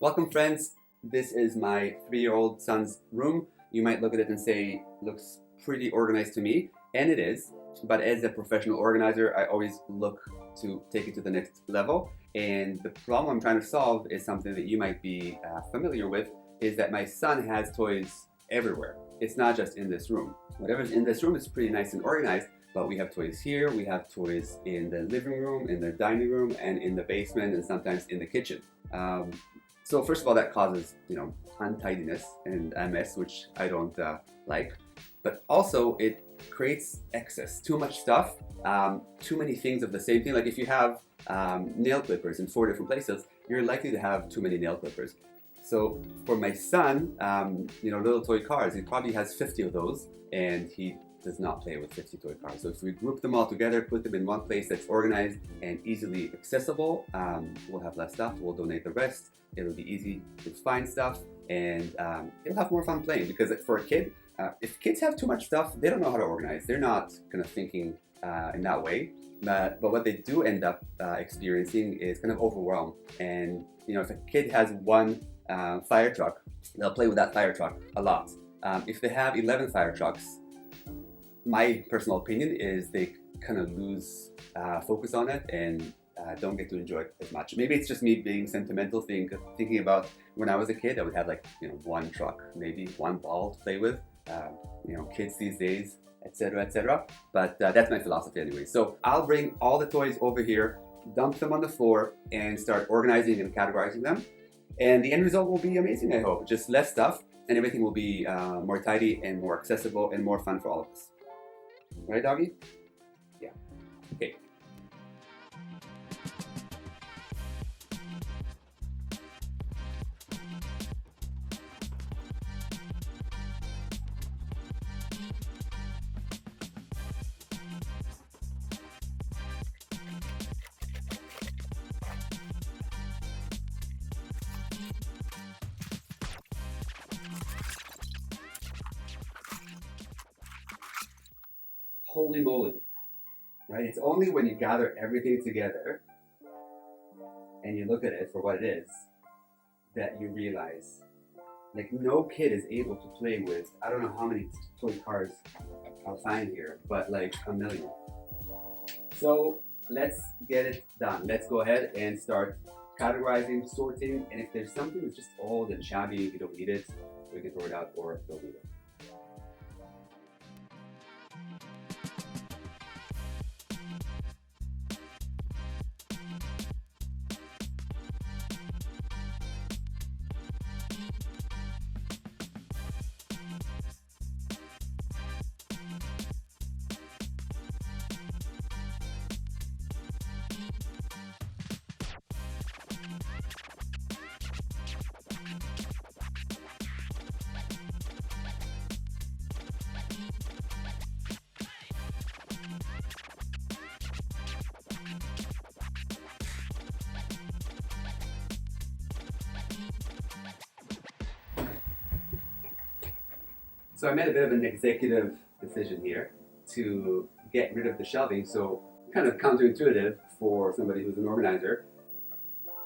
Welcome friends, this is my 3-year-old son's room. You might look at it and say, looks pretty organized to me, and it is, but as a professional organizer, I always look to take it to the next level. And the problem I'm trying to solve is something that you might be familiar with, is that my son has toys everywhere. It's not just in this room. Whatever's in this room is pretty nice and organized, but we have toys here, we have toys in the living room, in the dining room, and in the basement, and sometimes in the kitchen. So first of all, that causes, untidiness and a mess, which I don't like. But also, it creates excess, too much stuff, too many things of the same thing. Like if you have nail clippers in 4 different places, you're likely to have too many nail clippers. So for my son, little toy cars, he probably has 50 of those, and he does not play with 50 toy cars. So if we group them all together, put them in one place that's organized and easily accessible, we'll have less stuff. We'll donate the rest. It'll be easy to find stuff, and he'll have more fun playing. Because for a kid, if kids have too much stuff, they don't know how to organize. They're not kind of thinking in that way. But what they do end up experiencing is kind of overwhelm. And if a kid has one fire truck, they'll play with that fire truck a lot. If they have 11 fire trucks, my personal opinion is they kind of lose focus on it and don't get to enjoy it as much. Maybe it's just me being sentimental, thinking about when I was a kid. I would have one truck, maybe one ball to play with. Kids these days, etc., etc. But that's my philosophy anyway. So I'll bring all the toys over here, dump them on the floor, and start organizing and categorizing them. And the end result will be amazing, I hope. Just less stuff, and everything will be more tidy and more accessible and more fun for all of us. Right, doggy? Yeah. Okay. Holy moly, right? It's only when you gather everything together and you look at it for what it is that you realize, no kid is able to play with, I don't know how many toy cars I'll find here, but like a million. So let's get it done. Let's go ahead and start categorizing, sorting, and if there's something that's just old and shabby, you don't need it, we can throw it out or don't need it. So I made a bit of an executive decision here to get rid of the shelving, so kind of counterintuitive for somebody who's an organizer,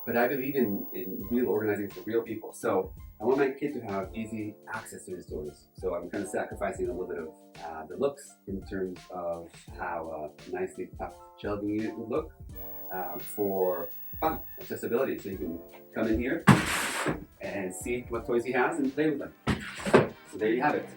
but I believe in real organizing for real people. So I want my kid to have easy access to his toys. So I'm kind of sacrificing a little bit of the looks in terms of how a nicely tucked shelving unit would look for fun, accessibility. So you can come in here and see what toys he has and play with them. So there you have it.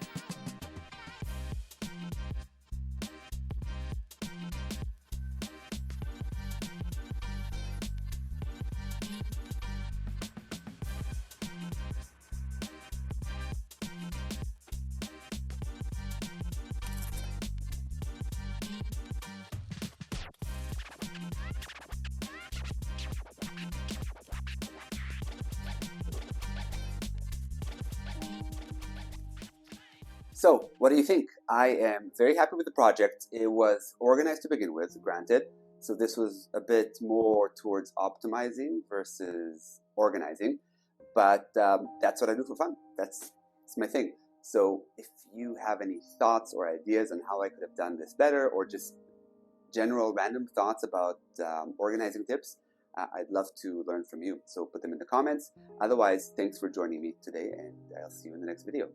So, what do you think? I am very happy with the project. It was organized to begin with, granted. So this was a bit more towards optimizing versus organizing. But that's what I do for fun. That's my thing. So if you have any thoughts or ideas on how I could have done this better, or just general random thoughts about organizing tips, I'd love to learn from you. So put them in the comments. Otherwise, thanks for joining me today, and I'll see you in the next video.